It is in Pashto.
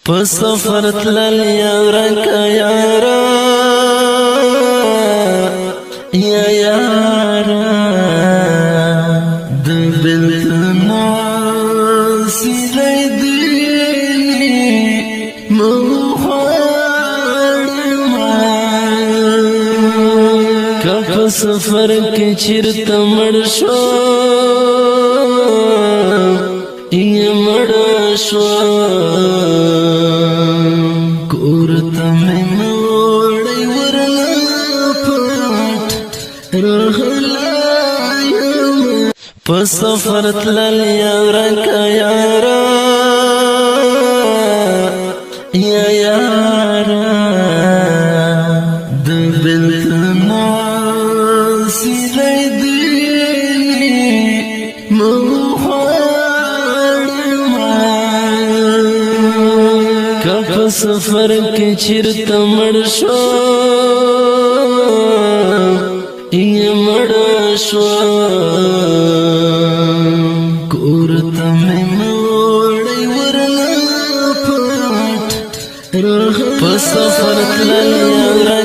په سفر تلل یارا کا یارا یا یارا د بلتن سیدای دی مخوارما که په سفر کې چیرته مړ شو یا مړ شو کورته مې وړی ورنه پټ رغلایم په سفر تلل یارا کا یارا یا یارا د بلتن سیدای دی په سفر کې چیرته مړ شو یا مړ شو کورته مې وړی ورنه پټ په سفر تلل یارا